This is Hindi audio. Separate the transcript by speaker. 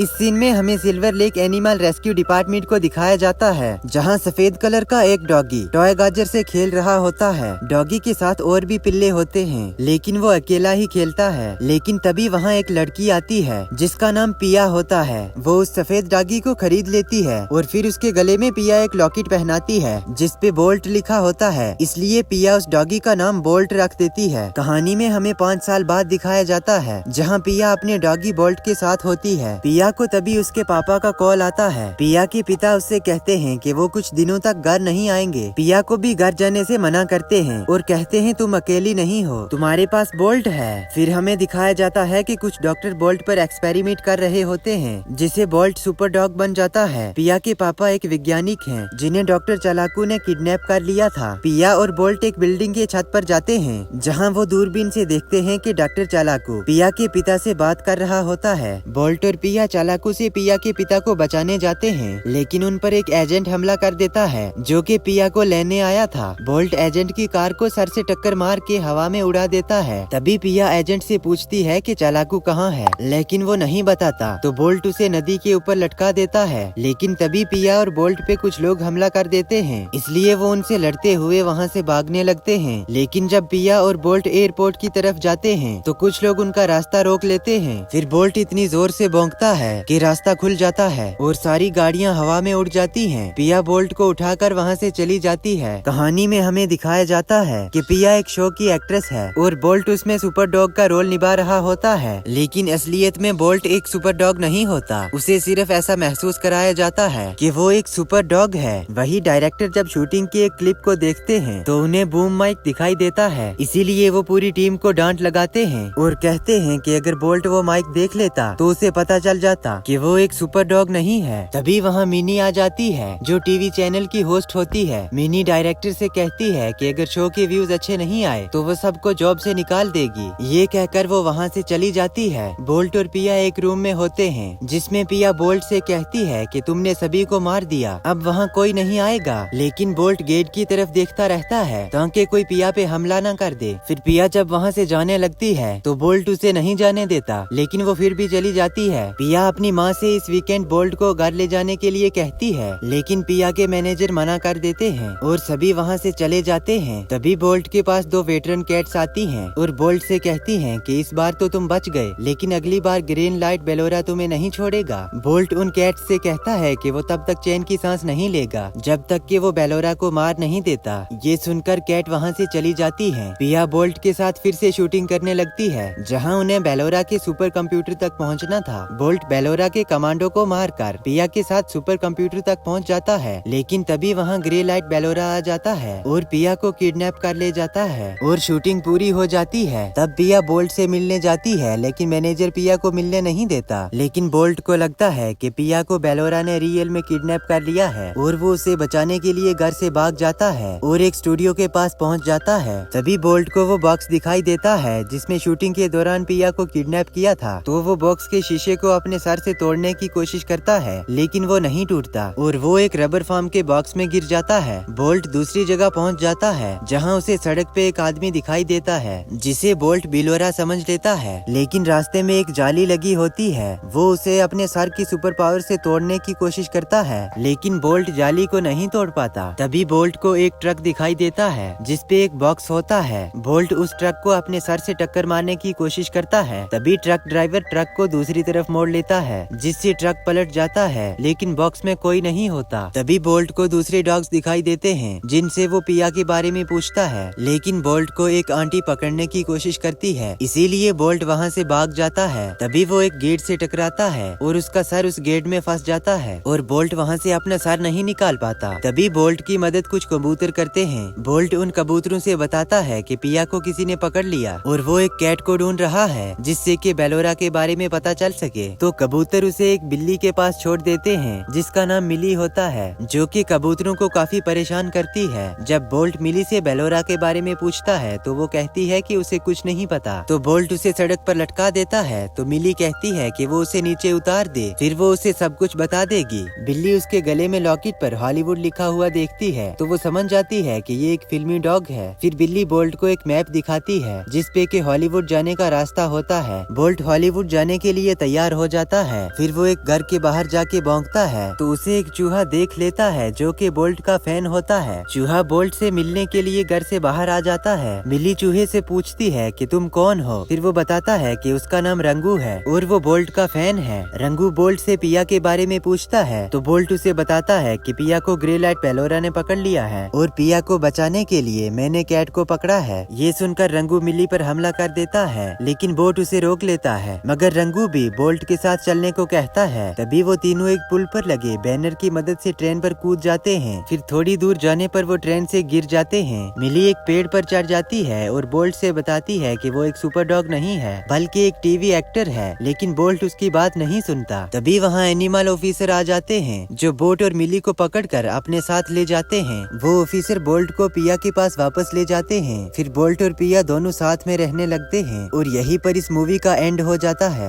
Speaker 1: इस सीन में हमें silver lake animal rescue department को दिखाया जाता है, जहां सफेद कलर का एक डॉगी टॉय गाजर से खेल रहा होता है। डॉगी के साथ और भी पिल्ले होते हैं, लेकिन वो अकेला ही खेलता है। लेकिन तभी वहां एक लड़की आती है जिसका नाम पिया होता है। वो उस सफेद डॉगी को खरीद लेती है और फिर उसके गले में पिया एक लॉकेट पहनाती है जिसपे बोल्ट लिखा होता है, इसलिए पिया उस डॉगी का नाम बोल्ट रख देती है। कहानी में हमें 5 साल बाद दिखाया जाता है, जहाँ पिया अपने डॉगी बोल्ट के साथ होती है। पिया को तभी उसके पापा का कॉल आता है। पिया के पिता उससे कहते हैं कि वो कुछ दिनों तक घर नहीं आएंगे। पिया को भी घर जाने से मना करते हैं और कहते हैं तुम अकेली नहीं हो, तुम्हारे पास बोल्ट है। फिर हमें दिखाया जाता है कि कुछ डॉक्टर बोल्ट पर एक्सपेरिमेंट कर रहे होते हैं, जिससे बोल्ट सुपर डॉग बन जाता है। पिया के पापा एक वैज्ञानिक हैं, जिन्हें डॉक्टर चालाकू ने किडनैप कर लिया था। पिया और बोल्ट एक बिल्डिंग के छत पर जाते हैं, जहाँ वो दूरबीन से देखते हैं कि डॉक्टर चालाकू पिया के पिता से बात कर रहा होता है। बोल्ट और पिया चालाकू से पिया के पिता को बचाने जाते हैं, लेकिन उन पर एक एजेंट हमला कर देता है जो कि पिया को लेने आया था। बोल्ट एजेंट की कार को सर से टक्कर मार के हवा में उड़ा देता है। तभी पिया एजेंट से पूछती है कि चालाकू कहाँ है, लेकिन वो नहीं बताता, तो बोल्ट उसे नदी के ऊपर लटका देता है। लेकिन तभी पिया और बोल्ट पे कुछ लोग हमला कर देते हैं, इसलिए वो उनसे लड़ते हुए वहाँ से भागने लगते हैं। लेकिन जब पिया और बोल्ट एयरपोर्ट की तरफ जाते हैं तो कुछ लोग उनका रास्ता रोक लेते हैं। फिर बोल्ट इतनी जोर से भौंकता है कि रास्ता खुल जाता है और सारी गाड़ियां हवा में उड़ जाती हैं। पिया बोल्ट को उठाकर वहां से चली जाती है। कहानी में हमें दिखाया जाता है कि पिया एक शो की एक्ट्रेस है और बोल्ट उसमें सुपर डॉग का रोल निभा रहा होता है, लेकिन असलियत में बोल्ट एक सुपर डॉग नहीं होता। उसे सिर्फ ऐसा महसूस कराया जाता है कि वो एक सुपर डॉग है। वही डायरेक्टर जब शूटिंग की एक क्लिप को देखते हैं तो उन्हें बूम माइक दिखाई देता है, इसीलिए वो पूरी टीम को डांट लगाते हैं और कहते हैं कि अगर बोल्ट वो माइक देख लेता तो उसे पता चल जाता कि वो एक सुपर डॉग नहीं है। तभी वहाँ मिनी आ जाती है, जो टीवी चैनल की होस्ट होती है। मिनी डायरेक्टर से कहती है कि अगर शो के व्यूज अच्छे नहीं आए तो वो सबको जॉब से निकाल देगी। ये कहकर वो वहाँ से चली जाती है। बोल्ट और पिया एक रूम में होते हैं, जिसमें पिया बोल्ट से कहती है कि तुमने सभी को मार दिया, अब वहाँ कोई नहीं आएगा। लेकिन बोल्ट गेट की तरफ देखता रहता है ताकि कोई पिया पे हमला न कर दे। फिर पिया जब वहाँ से जाने लगती है तो बोल्ट उसे नहीं जाने देता, लेकिन वो फिर भी चली जाती है। पिया अपनी माँ से इस वीकेंड बोल्ट को घर ले जाने के लिए कहती है, लेकिन पिया के मैनेजर मना कर देते हैं और सभी वहाँ से चले जाते हैं। तभी बोल्ट के पास 2 वेटरन कैट्स आती हैं और बोल्ट से कहती हैं कि इस बार तो तुम बच गए, लेकिन अगली बार ग्रीन लाइट बेलोरा तुम्हें नहीं छोड़ेगा। बोल्ट उन कैट्स से कहता है कि वो तब तक चैन की सांस नहीं लेगा जब तक कि वो बेलोरा को मार नहीं देता। ये सुनकर कैट वहाँ से चली जाती है। पिया बोल्ट के साथ फिर से शूटिंग करने लगती है, जहाँ उन्हें बेलोरा के सुपर कंप्यूटर तक पहुँचना था। बोल्ट बेलोरा के कमांडो को मारकर पिया के साथ सुपर कंप्यूटर तक पहुंच जाता है, लेकिन तभी वहां ग्रे लाइट बेलोरा आ जाता है और पिया को किडनैप कर ले जाता है और शूटिंग पूरी हो जाती है। तब पिया बोल्ट से मिलने जाती है, लेकिन मैनेजर पिया को मिलने नहीं देता। लेकिन बोल्ट को लगता है कि पिया को बेलोरा ने रियल में किडनैप कर लिया है और वो उसे बचाने के लिए घर से भाग जाता है और एक स्टूडियो के पास पहुँच जाता है। तभी बोल्ट को वो बॉक्स दिखाई देता है जिसमें शूटिंग के दौरान पिया को किडनैप किया था। तो वो बॉक्स के शीशे को अपने सर से तोड़ने की कोशिश करता है, लेकिन वो नहीं टूटता और वो एक रबर फार्म के बॉक्स में गिर जाता है। बोल्ट दूसरी जगह पहुंच जाता है, जहां उसे सड़क पे एक आदमी दिखाई देता है, जिसे बोल्ट बिलोरा समझ लेता है। लेकिन रास्ते में एक जाली लगी होती है। वो उसे अपने सर की सुपर पावर से तोड़ने की कोशिश करता है, लेकिन बोल्ट जाली को नहीं तोड़ पाता। तभी बोल्ट को एक ट्रक दिखाई देता है, जिसपे एक बॉक्स होता है। बोल्ट उस ट्रक को अपने सर से टक्कर मारने की कोशिश करता है। तभी ट्रक ड्राइवर ट्रक को दूसरी तरफ मोड़ लेता है, जिससे ट्रक पलट जाता है, लेकिन बॉक्स में कोई नहीं होता। तभी बोल्ट को दूसरे डॉग्स दिखाई देते हैं, जिनसे वो पिया के बारे में पूछता है, लेकिन बोल्ट को एक आंटी पकड़ने की कोशिश करती है, इसीलिए बोल्ट वहाँ से भाग जाता है। तभी वो एक गेट से टकराता है और उसका सर उस गेट में फंस जाता है और बोल्ट वहाँ से अपना सर नहीं निकाल पाता। तभी बोल्ट की मदद कुछ कबूतर करते हैं। बोल्ट उन कबूतरों से बताता है कि पिया को किसी ने पकड़ लिया और वो एक कैट को ढूंढ रहा है, जिससे कि बेलोरा के बारे में पता चल सके। तो कबूतर उसे एक बिल्ली के पास छोड़ देते हैं, जिसका नाम मिली होता है, जो कि कबूतरों को काफी परेशान करती है। जब बोल्ट मिली से बेलोरा के बारे में पूछता है तो वो कहती है कि उसे कुछ नहीं पता। तो बोल्ट उसे सड़क पर लटका देता है। तो मिली कहती है कि वो उसे नीचे उतार दे, फिर वो उसे सब कुछ बता देगी। बिल्ली उसके गले में लॉकेट पर हॉलीवुड लिखा हुआ देखती है तो वो समझ जाती है कि ये एक फिल्मी डॉग है। फिर बिल्ली बोल्ट को एक मैप दिखाती है, जिसपे कि हॉलीवुड जाने का रास्ता होता है। बोल्ट हॉलीवुड जाने के लिए तैयार हो जाता जाता है। फिर वो एक घर के बाहर जाके भौंकता है तो उसे एक चूहा देख लेता है जो कि बोल्ट का फैन होता है। चूहा बोल्ट से मिलने के लिए घर से बाहर आ जाता है। मिली चूहे से पूछती है कि तुम कौन हो। फिर वो बताता है कि उसका नाम रंगू है और वो बोल्ट का फैन है। रंगू बोल्ट से पिया के बारे में पूछता है तो बोल्ट उसे बताता है कि पिया को ग्रे लाइट पेलोरा ने पकड़ लिया है और पिया को बचाने के लिए मैंने कैट को पकड़ा है। ये सुनकर रंगू मिली पर हमला कर देता है लेकिन बोल्ट उसे रोक लेता है, मगर रंगू भी बोल्ट के साथ चलने को कहता है। तभी वो तीनों एक पुल पर लगे बैनर की मदद से ट्रेन पर कूद जाते हैं। फिर थोड़ी दूर जाने पर वो ट्रेन से गिर जाते हैं। मिली एक पेड़ पर चढ़ जाती है और बोल्ट से बताती है कि वो एक सुपर डॉग नहीं है बल्कि एक टीवी एक्टर है, लेकिन बोल्ट उसकी बात नहीं सुनता। तभी वहाँ एनिमल ऑफिसर आ जाते हैं जो बोट और मिली को पकड़कर अपने साथ ले जाते हैं। वो ऑफिसर बोल्ट को पिया के पास वापस ले जाते हैं। फिर बोल्ट और पिया दोनों साथ में रहने लगते हैं और यहीं पर इस मूवी का एंड हो जाता है।